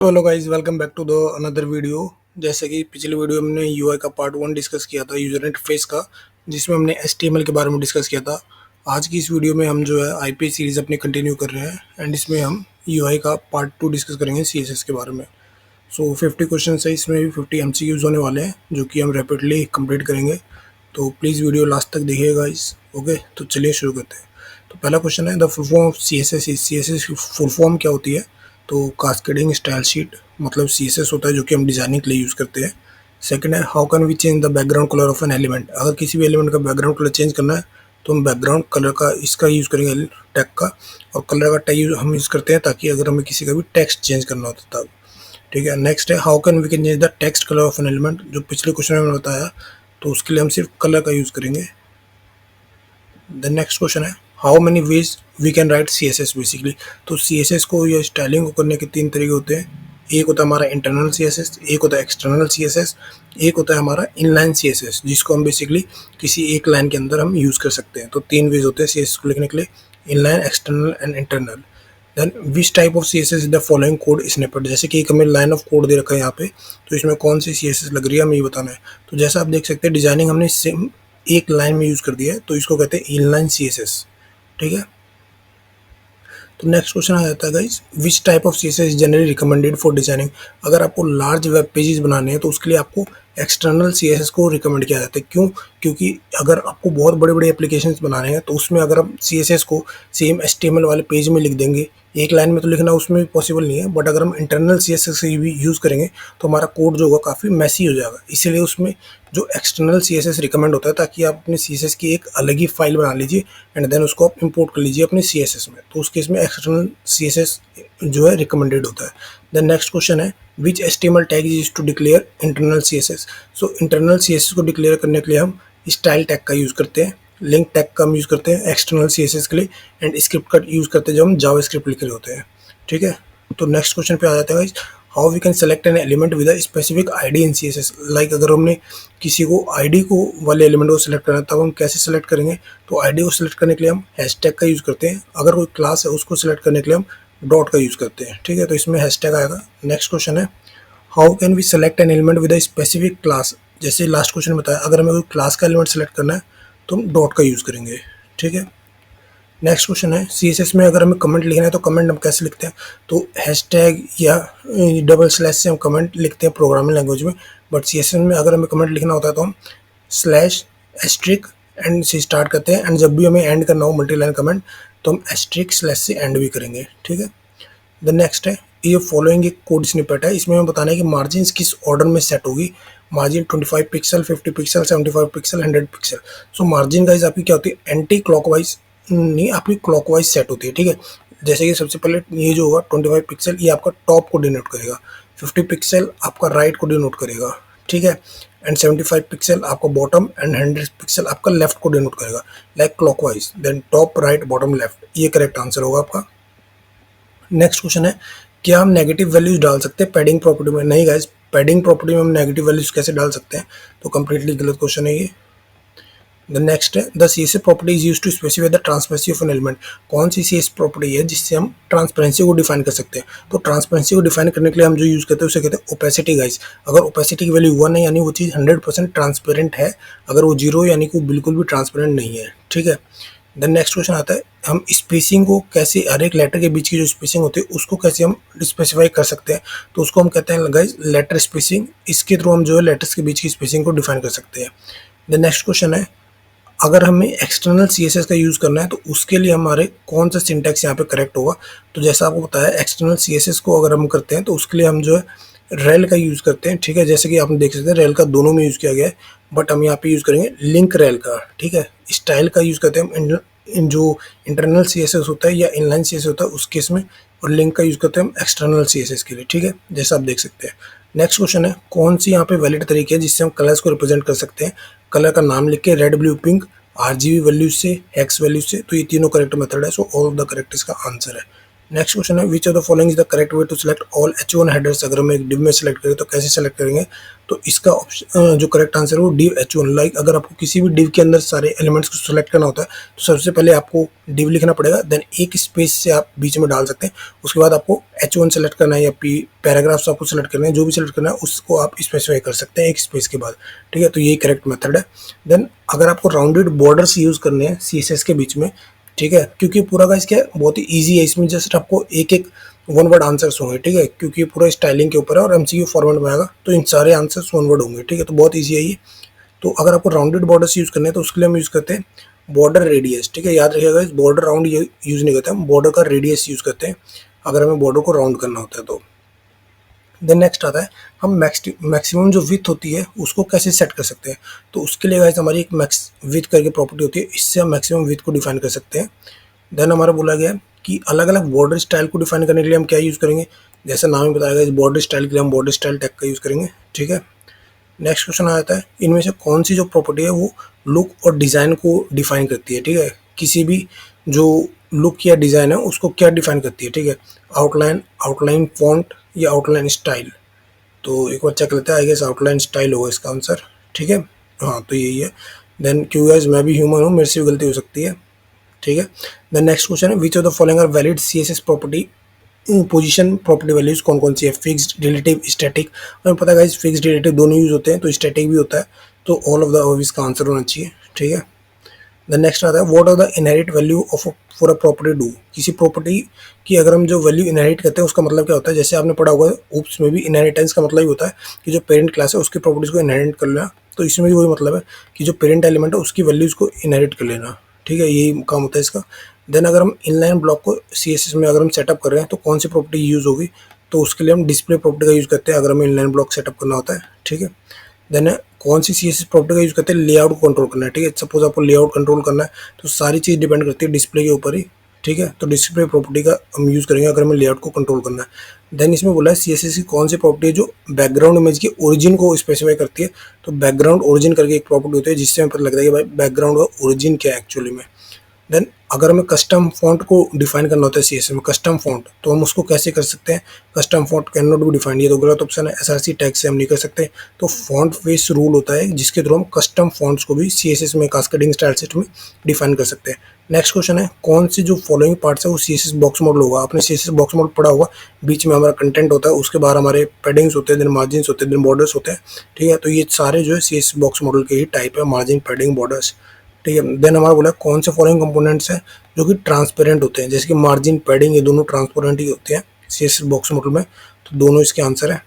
Hello guys, welcome back to the another video. जैसे कि पिछले वीडियो में हमने यूआई का पार्ट 1 डिस्कस किया था, यूजर इंटरफेस का, जिसमें हमने एचटीएमएल के बारे में डिस्कस किया था। आज की इस वीडियो में हम जो है आईपी सीरीज अपनी कंटिन्यू कर रहे हैं एंड इसमें हम यूआई का पार्ट 2 डिस्कस करेंगे सीएसएस के बारे में। सो 50 क्वेश्चन है, इसमें भी 50 एमसीक्यूज होने वाले हैं जो कि हम रैपिडली कंप्लीट करेंगे। तो प्लीज़ वीडियो लास्ट तक देखिएगा गाइस। ओके, तो चलिए शुरू करते हैं। तो पहला क्वेश्चन है, the full form of C S S की फुल फॉर्म क्या होती है? तो कास्केडिंग स्टाइल शीट मतलब सीएसएस होता है जो कि हम डिजाइनिंग के लिए यूज़ करते हैं। सेकंड है, how can we change the background colour of an element? अगर किसी भी एलिमेंट का बैकग्राउंड कलर चेंज करना है तो हम बैकग्राउंड कलर का इसका यूज़ करेंगे, टैग का। और कलर का टैग हम यूज़ करते हैं ताकि अगर हमें किसी का भी टेक्स्ट चेंज करना होता तब। ठीक है, नेक्स्ट है, how can we can change the text colour of an element? जो पिछले क्वेश्चन में मैंने बताया, तो उसके लिए हम सिर्फ कलर का यूज़ करेंगे। द नेक्स्ट क्वेश्चन है, how many ways we can write C S S basically? तो सी एस एस को या स्टाइलिंग को करने के 3 तरीके होते हैं। एक होता है हमारा इंटरनल सी एस एस, एक होता है एक्सटर्नल सी एस एस, एक होता है हमारा इनलाइन सी एस एस, जिसको हम बेसिकली किसी एक लाइन के अंदर हम यूज़ कर सकते हैं। तो 3 वेज होते हैं सी एस एस को लिखने के लिए, inline, external and internal. Then which type of C S S is the following code snippet? जैसे कि एक हमें लाइन ऑफ कोड दे रखा है यहाँ पे, तो इसमें कौन सी सी एस एस लग रही है हमें ये बताना है। तो जैसा आप देख सकते हैं, डिजाइनिंग हमने सेम एक लाइन में यूज़ कर दिया है, तो इसको कहते हैं इनलाइन सी एस एस। ठीक है, तो नेक्स्ट क्वेश्चन आ जाता है guys, which type of CSS is generally recommended for designing? अगर आपको लार्ज वेब पेजेस बनाने हैं तो उसके लिए आपको एक्सटर्नल सीएसएस को रिकमेंड किया जाता है। क्यों? क्योंकि अगर आपको बहुत बड़े बड़े एप्लीकेशंस बनाने हैं तो उसमें अगर हम सीएसएस को सेम एचटीएमएल वाले पेज में लिख देंगे, एक लाइन में तो लिखना उसमें भी पॉसिबल नहीं है, बट अगर हम इंटरनल सीएसएस से भी यूज़ करेंगे तो हमारा कोड जो होगा काफ़ी मैसी हो जाएगा। इसीलिए उसमें जो एक्सटर्नल सीएसएस रिकमेंड होता है, ताकि आप अपने सीएसएस की एक अलग ही फाइल बना लीजिए एंड देन उसको आप इंपोर्ट कर लीजिए अपने सीएसएस में। तो उस केस में एक्सटर्नल सीएसएस जो है रिकमेंडेड होता है। देन नेक्स्ट क्वेश्चन है, which HTML tag is to declare internal CSS? So internal CSS को डिक्लेयर करने के लिए हम स्टाइल टैग का यूज़ करते हैं, लिंक टैग का हम यूज़ करते हैं एक्सटर्नल सीएसएस के लिए, एंड स्क्रिप्ट का यूज़ करते हैं जब हम जावास्क्रिप्ट लिख रहे होते हैं। ठीक है, तो नेक्स्ट क्वेश्चन पे आ जाता है, how we can select an element with a specific ID in CSS? Like अगर हमने किसी को आईडी को वाले एलिमेंट को सिलेक्ट करना है तब हम कैसे सेलेक्ट करेंगे? तो आईडी को सिलेक्ट करने के लिए हम हैशटैग का यूज़ करते हैं। अगर कोई क्लास है उसको सिलेक्ट करने के लिए हम डॉट का यूज़ करते हैं। ठीक है, तो इसमें हैशटैग आएगा। नेक्स्ट क्वेश्चन है, how can we select an element with a specific class? जैसे लास्ट क्वेश्चन बताया, अगर हमें कोई क्लास का एलिमेंट सेलेक्ट करना है तो हम डॉट का यूज़ करेंगे। ठीक है, नेक्स्ट क्वेश्चन है, सीएसएस में अगर हमें कमेंट लिखना है तो कमेंट हम कैसे लिखते हैं? तो हैशटैग या डबल स्लैश से हम कमेंट लिखते हैं प्रोग्रामिंग लैंग्वेज में, बट सीएसएस में अगर हमें कमेंट लिखना होता है तो हम स्लैश एस्ट्रिक एंड से स्टार्ट करते हैं, एंड जब भी हमें एंड करना हो मल्टी लाइन कमेंट तो हम एस्ट्रिक स्लैश से एंड भी करेंगे। ठीक है, द नेक्स्ट है, ये फॉलोइंग एक कोड स्निपेट है, इसमें हमें बताना है कि मार्जिन किस ऑर्डर में सेट होगी। Margin 25 pixel, 50 pixel, 75 pixel, 100 pixel. So margin guys आपकी क्या होती है? एंटी क्लॉकवाइज नहीं, आपकी क्लॉकवाइज सेट होती है। ठीक है, जैसे कि सबसे पहले ये जो होगा 25 पिक्सल, ये आपका टॉप को डिनोट करेगा, 50 पिक्सल आपका राइट को डिनोट करेगा। ठीक है, एंड 75 पिक्सल आपका बॉटम, एंड 100 पिक्सल आपका लेफ्ट को डिनोट करेगा, like clockwise. Then top, right, bottom, left, ये करेक्ट आंसर होगा आपका। नेक्स्ट क्वेश्चन है, क्या हम नेगेटिव वैल्यूज डाल सकते हैं पैडिंग प्रॉपर्टी में? नहीं गाइस, पैडिंग प्रॉपर्टी में हम नेगेटिव वैल्यूज कैसे डाल सकते हैं? तो कंप्लीटली गलत क्वेश्चन है ये। द नेक्स्ट है, the C S property is use to specify the transparency of an element? कौन सी सी एस प्रॉपर्टी है जिससे हम ट्रांसपेरेंसी को डिफाइन कर सकते हैं? तो ट्रांसपेरेंसी को डिफाइन करने के लिए हम जो यूज करते हैं उसे कहते हैं ओपेसिटी गाइस। अगर ओपेसिटी की वैल्यू 1 है यानी वो चीज़ 100% ट्रांसपेरेंट है, अगर वो 0 यानी कि वो बिल्कुल भी ट्रांसपेरेंट नहीं है। ठीक है, देन नेक्स्ट क्वेश्चन आता है, हम स्पेसिंग को कैसे, हर एक लेटर के बीच की जो स्पेसिंग होती है उसको कैसे हम स्पेसिफाई कर सकते हैं? तो उसको हम कहते हैं गाइस लेटर स्पेसिंग। इसके थ्रू हम जो है लेटर्स के बीच की स्पेसिंग को डिफाइन कर सकते हैं। द नेक्स्ट क्वेश्चन है, अगर हमें एक्सटर्नल सीएसएस का यूज़ करना है तो उसके लिए हमारे कौन सा सिंटैक्स यहाँ पे करेक्ट होगा? तो जैसा आपको पता है, एक्सटर्नल सीएसएस को अगर हम करते हैं तो उसके लिए हम जो है रेल का यूज़ करते हैं। ठीक है, जैसे कि आप देख सकते हैं रेल का दोनों में यूज़ किया गया है, बट हम यहाँ पे यूज़ करेंगे लिंक रेल का। ठीक है, स्टाइल का यूज़ करते हैं हम इन जो इंटरनल सीएसएस होता है या इनलाइन सीएसएस होता है उस केस में, और लिंक का यूज़ करते हैं हम एक्सटर्नल सीएसएस के लिए। ठीक है, जैसा आप देख सकते हैं। नेक्स्ट क्वेश्चन है, कौन सी यहाँ पे वैलिड तरीके है जिससे हम कलर्स को रिप्रेजेंट कर सकते हैं? कलर का नाम लिख के, red, blue, pink, RGB values से, हेक्स वैल्यूज से। तो ये तीनों करेक्ट मेथड है, so all of the correct इसका आंसर है। नेक्स्ट क्वेश्चन है which of the following is the correct way to select all H1 headers. अगर हम एक div में सिलेक्ट करें तो कैसे सेलेक्ट करेंगे, तो इसका ऑप्शन जो करेक्ट आंसर है वो div H1। लाइक अगर आपको किसी भी div के अंदर सारे एलिमेंट्स को सिलेक्ट करना होता है तो सबसे पहले आपको div लिखना पड़ेगा, देन एक स्पेस से आप बीच में डाल सकते हैं, उसके बाद आपको H1 सेलेक्ट करना है या पैराग्राफ्स आपको सेलेक्ट करना है, जो भी सेलेक्ट करना है उसको आप स्पेसिफाई कर सकते हैं एक स्पेस के बाद। ठीक है, तो यही करेक्ट मेथड है। देन अगर आपको राउंडेड बॉर्डर्स यूज़ करने हैं CSS के बीच में, ठीक है, क्योंकि पूरा का इसका बहुत ही ईजी है, इसमें जस्ट आपको एक एक वन वर्ड आंसर्स होंगे। ठीक है, क्योंकि ये पूरा स्टाइलिंग के ऊपर है और MCQ फॉर्मेट में आएगा, तो इन सारे आंसर्स वन वर्ड होंगे। ठीक है, तो बहुत ईजी है ये। तो अगर आपको राउंडेड बॉर्डर्स यूज़ करने हैं तो उसके लिए हम यूज़ करते हैं बॉर्डर रेडियस। ठीक है, याद रखिएगा, इस बॉर्डर राउंड यूज़ नहीं करते, हम बॉर्डर का रेडियस यूज़ करते हैं अगर हमें बॉर्डर को राउंड करना होता है तो। देन नेक्स्ट आता है हम मैक्सिमम जो विथ होती है उसको कैसे सेट कर सकते हैं। तो उसके लिए गाइस हमारी एक मैक्स विथ करके प्रॉपर्टी होती है, इससे हम मैक्सिमम विथ को डिफाइन कर सकते हैं। देन हमारा बोला गया है कि अलग अलग बॉर्डर स्टाइल को डिफाइन करने के लिए हम क्या यूज़ करेंगे, जैसा नाम ही बताया गया, इस बॉर्डर स्टाइल के लिए हम बॉर्डर स्टाइल टैग का यूज़ करेंगे। ठीक है, नेक्स्ट क्वेश्चन आ जाता है इनमें से कौन सी जो प्रॉपर्टी है वो लुक और डिज़ाइन को डिफाइन करती है। ठीक है, किसी भी जो लुक या डिज़ाइन है उसको क्या डिफाइन करती है। ठीक है, आउटलाइन फॉन्ट या आउटलाइन स्टाइल। तो एक बार चेक लेते हैं, आई गेस आउटलाइन स्टाइल होगा इसका आंसर। ठीक है, हाँ तो यही है। देन क्यों गाइस मैं भी ह्यूमन हूँ, मेरे से भी गलती हो सकती है। ठीक है, देन नेक्स्ट क्वेश्चन है which of the following are valid CSS property position property values कौन कौन सी है, फिक्स्ड, रिलेटिव, स्टैटिक। हमें पता है गाइस फिक्स्ड रिलेटिव दोनों यूज होते हैं, तो स्टैटिक भी होता है, तो ऑल ऑफ द अब इसका आंसर होना चाहिए। ठीक है, देन नेक्स्ट आता है what are the inherit value of for a property do. किसी प्रॉपर्टी की अगर हम जो वैल्यू इनहेरिट करते हैं उसका मतलब क्या होता है, जैसे आपने पढ़ा होगा ऊप्स में भी इनहेरिटेंस का मतलब ही होता है कि जो पेरेंट क्लास है उसकी प्रॉपर्टीज को इनहेरिट कर लेना, तो इसमें भी वही मतलब है कि जो पेरेंट एलिमेंट है उसकी वैल्यूज को इनहेरिट कर लेना। ठीक है, यही काम होता है इसका। देन अगर हम इनलाइन ब्लॉक को CSS में अगर हम सेटअप कर रहे हैं तो कौन सी प्रॉपर्टी यूज़ होगी, तो उसके लिए हम डिस्प्ले प्रॉपर्टी का यूज़ करते हैं अगर हमें इनलाइन ब्लॉक सेटअप करना होता है। ठीक है, देन कौन सी CSS प्रॉपर्टी का यूज़ करते हैं, लेआउट को कंट्रोल करना है। ठीक है, सपोज आपको लेआउट कंट्रोल करना है तो सारी चीज़ डिपेंड करती है डिस्प्ले के ऊपर ही। ठीक है, तो डिस्प्ले प्रॉपर्टी का हम यूज़ करेंगे अगर हमें लेआउट को कंट्रोल करना है। देन इसमें बोला है CSS की कौन सी प्रॉपर्टी है जो बैकग्राउंड इमेज की ओरिजिन को स्पेसिफाई करती है, तो बैकग्राउंड ओरिजिन करके एक प्रॉपर्टी होती है जिससे हमें पता लगता है कि भाई बैकग्राउंड का ओरिजिन क्या है एक्चुअली में। देन अगर हमें कस्टम फॉन्ट को डिफाइन करना होता है CSS में, कस्टम फॉन्ट, तो हम उसको कैसे कर सकते हैं, custom font can not be defined, ये तो गलत ऑप्शन है, SRC टैग से हम नहीं कर सकते। तो फॉन्ट फेस रूल होता है जिसके थ्रू हम कस्टम फॉन्ट्स को भी CSS में कास्केडिंग स्टाइल सेट में डिफाइन कर सकते हैं। नेक्स्ट क्वेश्चन है कौन सी जो फॉलोइंग पार्ट्स है वो CSS बॉक्स मॉडल होगा। आपने CSS बॉक्स मॉडल पढ़ा होगा, बीच में हमारा कंटेंट होता है, उसके बाहर हमारे पैडिंग्स होते हैं, देन मार्जिन होते हैं, देन बॉर्डर्स होते हैं। ठीक है, तो ये सारे जो है CSS बॉक्स मॉडल के ही टाइप है, मार्जिन, पैडिंग, बॉर्डर्स। ठीक है, देन हमारा बोला कौन से फॉलोइंग कंपोनेंट्स हैं जो कि ट्रांसपेरेंट होते हैं, जैसे कि मार्जिन, पैडिंग, ये दोनों ट्रांसपेरेंट ही होते हैं CSS बॉक्स मॉडल में, तो दोनों इसके आंसर है।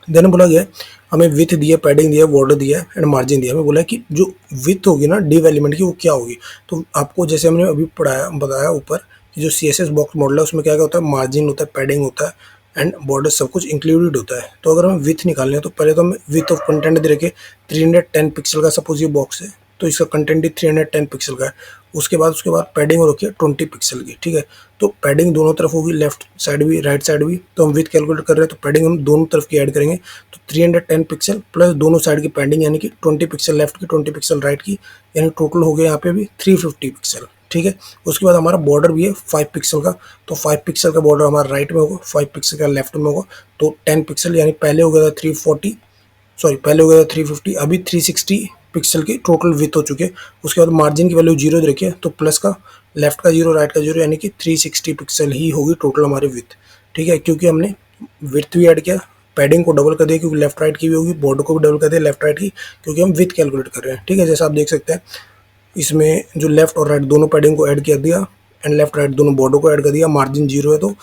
देन बोला गया हमें विथ दिया, पैडिंग दिया, बॉर्डर दिया एंड मार्जिन दिया। हमें बोला कि जो विथ होगी ना डिव एलिमेंट की वो क्या होगी, तो आपको जैसे हमने अभी पढ़ाया बताया ऊपर कि जो CSS बॉक्स मॉडल है उसमें क्या क्या होता है, मार्जिन होता है, पैडिंग होता है एंड बॉर्डर, सब कुछ इंक्लूडेड होता है। तो अगर हमें विथ निकालने हैं तो पहले तो हमें विथ ऑफ कंटेंट दे रखे 310 पिक्सल का, सपोज ये बॉक्स है तो इसका कंटेंट ही 310 पिक्सल का है। उसके बाद पैडिंग रखी है 20 पिक्सल की। ठीक है, तो पैडिंग दोनों तरफ होगी, लेफ्ट साइड भी राइट साइड भी, तो हम विथ कैलकुलेट कर रहे हैं तो पैडिंग हम दोनों तरफ की ऐड करेंगे, तो 310 पिक्सल प्लस दोनों साइड की पैडिंग यानी कि 20 पिक्सल लेफ्ट की, 20 पिक्सल राइट की, यानी टोटल हो गया यहाँ पे भी 350 पिक्सल। ठीक है, उसके बाद हमारा बॉर्डर भी है 5 पिक्सल का, तो 5 पिक्सल का बॉर्डर हमारा राइट में होगा, 5 पिक्सल का लेफ्ट में होगा, तो 10 पिक्सल, यानी पहले हो गया था 340, सॉरी पहले हो गया था 350, अभी 360 पिक्सल की टोटल विथ हो चुके। उसके बाद मार्जिन की वैल्यू 0 दे रखी है, तो प्लस का लेफ्ट का 0 राइट का 0, यानी कि 360 पिक्सल ही होगी टोटल हमारी विथ। ठीक है, क्योंकि हमने विथ भी ऐड किया, पैडिंग को डबल कर दिया क्योंकि लेफ्ट राइट की भी होगी, बॉर्डर को भी डबल कर दिया लेफ्ट राइट की क्योंकि हम विथ कैलकुलेट कर रहे हैं। ठीक है, जैसा आप देख सकते हैं इसमें जो लेफ्ट और राइट दोनों पैडिंग को ऐड कर दिया एंड लेफ्ट राइट दोनों बॉर्डर को ऐड कर दिया, मार्जिन 0 है तो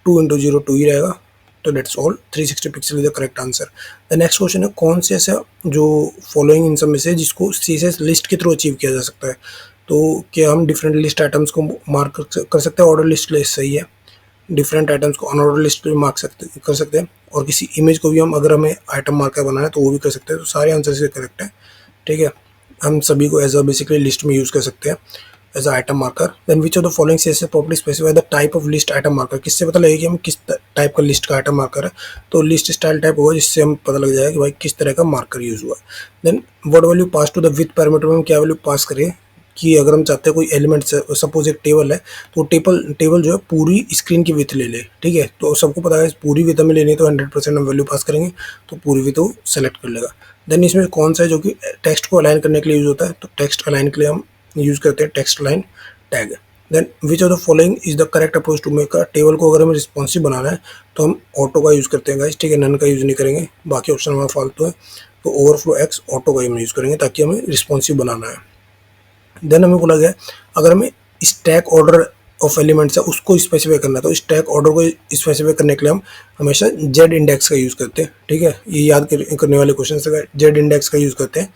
2 इंटू 0 2 ही रहेगा, तो that's all, 360 pixel is the correct answer. The next question है कौन से ऐसा जो फॉलोइंग इन सब में से जिसको CSS लिस्ट के थ्रू अचीव किया जा सकता है, तो क्या हम डिफरेंट लिस्ट आइटम्स को मार्क कर सकते हैं, ऑर्डर लिस्ट लिस्ट सही है, डिफरेंट आइटम्स को अनऑर्डर लिस्ट पे मार्क कर सकते हैं, और किसी इमेज को भी हम अगर हमें आइटम मार्कर बनाना है तो वो भी कर सकते हैं, तो सारे आंसर से करेक्ट है। ठीक है, हम सभी को एज अ बेसिकली लिस्ट में यूज़ कर सकते हैं as a item marker. Then which of the following CSS property specify the type of list item marker. किससे पता लगेगा कि हम किस टाइप का लिस्ट का आइटम मार्कर है, तो लिस्ट स्टाइल टाइप होगा जिससे हम पता लग जाएगा कि भाई किस तरह का मार्कर यूज़ हुआ है। Then what value pass to the with parameter में हम क्या वैल्यू पास करें, कि अगर हम चाहते हैं कोई एलिमेंट सपोज एक टेबल है, तो टेबल जो है पूरी स्क्रीन की विड्थ ले ले, ठीक है। तो सबको पता है पूरी विड्थ हमें लेनी है, तो 100% हम वैल्यू पास करेंगे, तो पूरी विड्थ वो सेलेक्ट कर लेगा। देन इसमें कौन सा है जो कि टेक्स्ट को अलाइन करने के लिए यूज होता है, तो टेक्स्ट अलाइन के लिए हम यूज करते हैं text align tag. Then which of the following is the correct approach to make a table को अगर हमें रिस्पॉन्सिव बनाना है तो हम ऑटो का यूज करते हैं गाइस, ठीक है, नन का यूज नहीं करेंगे, बाकी ऑप्शन हमारा फालतू है। तो ओवरफ्लो एक्स ऑटो का हम यूज करेंगे ताकि हमें रिस्पॉन्सिव बनाना है। देन हमें बोला गया अगर हमें स्टैक ऑर्डर ऑफ एलिमेंट्स है उसको स्पेसिफाई करना है, तो स्टैक ऑर्डर को स्पेसिफाई करने के लिए हम हमेशा जेड इंडेक्स का यूज करते हैं, ठीक है। ये याद करने वाले क्वेश्चन है, जेड इंडेक्स का यूज करते हैं।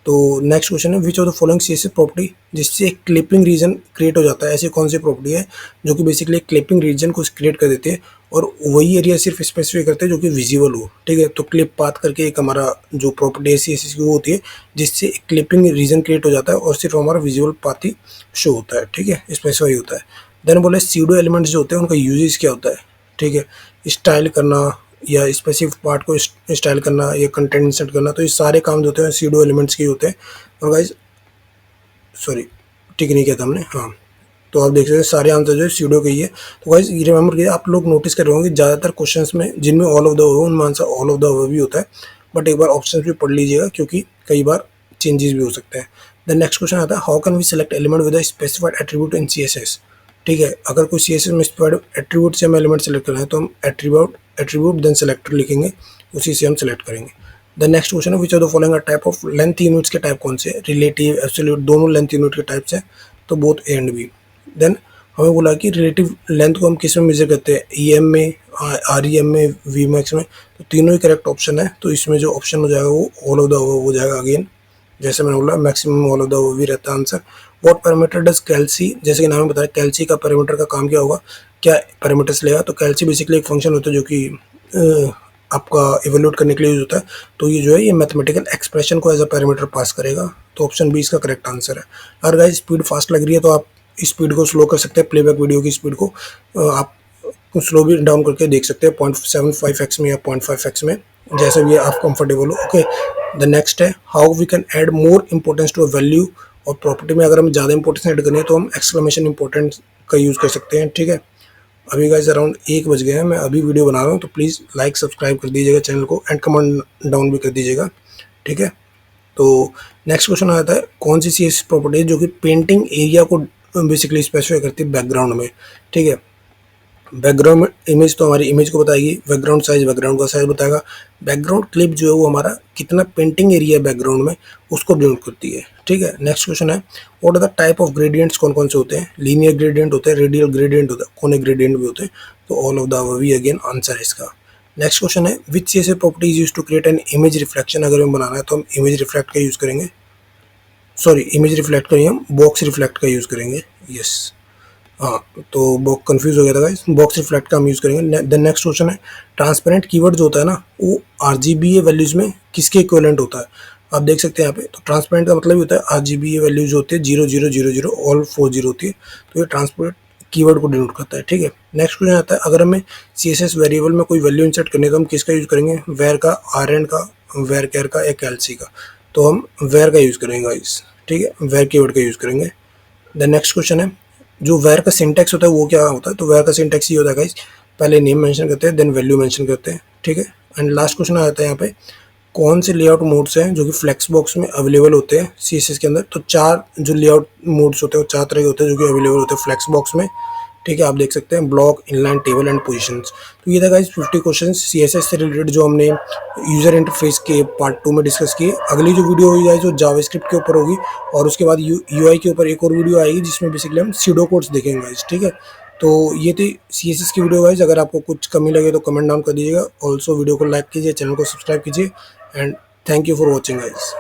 तो नेक्स्ट क्वेश्चन है which of the following CSS property जिससे एक क्लिपिंग रीजन क्रिएट हो जाता है, ऐसी कौन सी प्रॉपर्टी है जो कि बेसिकली एक क्लिपिंग रीजन को क्रिएट कर देती है और वही एरिया सिर्फ स्पेसिफाई करते हैं जो कि विजिबल हो, ठीक है। तो क्लिप पाथ करके एक हमारा जो प्रॉपर्टी है सीएसएस की वो होती है जिससे एक क्लिपिंग रीजन क्रिएट हो जाता है और सिर्फ हमारा विजिबल पाथ ही शो होता है, ठीक है, स्पेसिफाई होता है। देन बोले सीडो एलिमेंट्स जो होते हैं उनका यूजेस क्या होता है, ठीक है, स्टाइल करना या स्पेसिफिक पार्ट को स्टाइल करना या कंटेंट इंसर्ट करना, तो ये सारे काम जो होते हैं सीडो एलिमेंट्स के होते हैं। और गाइज सॉरी ठीक नहीं किया था हमने, हाँ, तो आप देख सकते हैं सारे आंसर जो है सीडो के ही है। तो गाइज ये रिमेंबर कीजिए, आप लोग नोटिस कर रहे होंगे ज़्यादातर क्वेश्चंस में जिनमें ऑल ऑफ द हो उनमें आंसर ऑल ऑफ द हो भी होता है, बट एक बार ऑप्शन भी पढ़ लीजिएगा क्योंकि कई बार चेंजेस भी हो सकते हैं। द नेक्स्ट क्वेश्चन आता है how can we select element with specified attribute in CSS, ठीक है। अगर कोई सीएसएस में स्पेसिफाइड एट्रीब्यूट से हम एलिमेंट सेलेक्ट कर रहे हैं तो हम एट्रीब्यूट देन सेलेक्टर लिखेंगे, उसी से हम सेलेक्ट करेंगे। द नेक्स्ट क्वेश्चन है which of the following type of length units के टाइप कौन से है, रिलेटिव एब्सोल्यूट दोनों लेंथ यूनिट के टाइप्स हैं, तो both A and B. Then हमें बोला कि रिलेटिव लेंथ को हम किस में मेजर करते हैं, ईएम में, आरईएम में, वी मैक्स में, तो तीनों ही करेक्ट ऑप्शन है। तो इसमें जो ऑप्शन हो जाएगा वो ऑल ऑफ द हो जाएगा अगेन, जैसे मैंने बोला मैक्सिमम ऑल ऑफ द भी रहता है आंसर। व्हाट पैरामीटर डज कैल्सी, जैसे कि नाम में बताया कैल्सी का पैरामीटर का काम क्या होगा, क्या पैरामीटर्स लेगा, तो कैल्सी बेसिकली एक फंक्शन होता है जो कि आपका इवेल्यूट करने के लिए यूज होता है। तो ये जो है ये मैथमेटिकल एक्सप्रेशन को एज अ पैरामीटर पास करेगा, तो ऑप्शन बी इसका करेक्ट आंसर है। अगर गाइस स्पीड फास्ट लग रही है तो आप स्पीड को स्लो कर सकते हैं, प्लेबैक वीडियो की स्पीड को आप स्लो भी डाउन करके देख सकते हैं 0.75x में या 0.5x में, जैसे भी आप कंफर्टेबल हो, ओके। द नेक्स्ट है how we can add more importance to a value, और प्रॉपर्टी में अगर हम ज़्यादा इंपॉर्टेंस ऐड करनी है तो हम एक्सक्लेमेशन इंपॉर्टेंट का यूज़ कर सकते हैं, ठीक है। अभी गाइस अराउंड 1 बज गए हैं, मैं अभी वीडियो बना रहा हूँ, तो प्लीज़ लाइक सब्सक्राइब कर दीजिएगा चैनल को एंड कमेंट डाउन भी कर दीजिएगा, ठीक है। तो नेक्स्ट क्वेश्चन आता है कौन सी सीएसएस प्रॉपर्टी है जो कि पेंटिंग एरिया को बेसिकली स्पेसिफाई करती है बैकग्राउंड में, ठीक है। बैकग्राउंड इमेज तो हमारी इमेज को बताएगी, बैकग्राउंड का साइज बताएगा, बैकग्राउंड क्लिप जो है वो हमारा कितना पेंटिंग एरिया है बैकग्राउंड में उसको डिनोट करती है, ठीक है। नेक्स्ट क्वेश्चन है what are the type of gradients, कौन कौन से होते हैं, लीनियर ग्रेडियंट होते हैं, रेडियल ग्रेडियंट होता है, कोनिक ग्रेडियंट भी होते हैं, तो all of the above again answer है इसका। नेक्स्ट क्वेश्चन है which CSS property is use to create an image reflection, अगर हम बनाना है तो हम इमेज रिफ्लेक्ट का यूज करेंगे, सॉरी इमेज रिफ्लेक्ट करेंगे हम बॉक्स रिफ्लेक्ट का यूज करेंगे, यस, हाँ, तो बॉक्स कंफ्यूज हो गया था गाइस, बॉक्स रिफ्लेक्ट का हम यूज़ करेंगे। देन नेक्स्ट क्वेश्चन है ट्रांसपेरेंट कीवर्ड जो होता है ना वो आरजीबीए वैल्यूज़ में किसके इक्विवेलेंट होता है, आप देख सकते हैं यहाँ पे। तो ट्रांसपेरेंट का मतलब ही होता है आरजीबीए वैल्यूज जो होती है 0000 ऑल 40 होती है, तो ये ट्रांसपेरेंट कीवर्ड को डिनोट करता है, ठीक है। नेक्स्ट क्वेश्चन आता है अगर हमें सीएसएस वेरिएबल में कोई वैल्यू इंसर्ट करनी है तो हम किसका यूज़ करेंगे, वेर का, आरएन का, वेर केयर का या कैल्सी का, तो हम वेर का यूज़ करेंगे गाइस, ठीक है, वेर कीवर्ड का यूज़ करेंगे। देन नेक्स्ट क्वेश्चन है जो वेर का सिंटैक्स होता है वो क्या होता है, तो वेर का सिंटैक्स ये होता है गाइस, पहले नेम मेंशन करते हैं देन वैल्यू मेंशन करते हैं, ठीक है। एंड लास्ट क्वेश्चन आता है यहाँ पे कौन से लेआउट मोड्स हैं जो कि फ्लेक्स बॉक्स में अवेलेबल होते हैं सीएसएस के अंदर, तो 4 जो लेआउट मोड्स होते हैं वो 4 तरह के होते हैं जो कि अवेलेबल होते हैं फ्लेक्स बॉक्स में, ठीक है। आप देख सकते हैं block, inline, table and positions. तो ये था गाइस 50 क्वेश्चंस सीएसएस से रिलेटेड जो हमने यूजर इंटरफेस के पार्ट 2 में डिस्कस किए। अगली जो वीडियो होगी गाइस वो जावास्क्रिप्ट के ऊपर होगी और उसके बाद यूआई के ऊपर एक और वीडियो आएगी जिसमें बेसिकली हम सीडो कोड्स देखेंगे गाइस, ठीक है। तो ये थी सीएसएस की वीडियो गाइस, अगर आपको कुछ कमी लगे तो कमेंट डाउन कर दीजिएगा। ऑल्सो वीडियो को लाइक कीजिए, चैनल को सब्सक्राइब कीजिए and thank you for watching guys.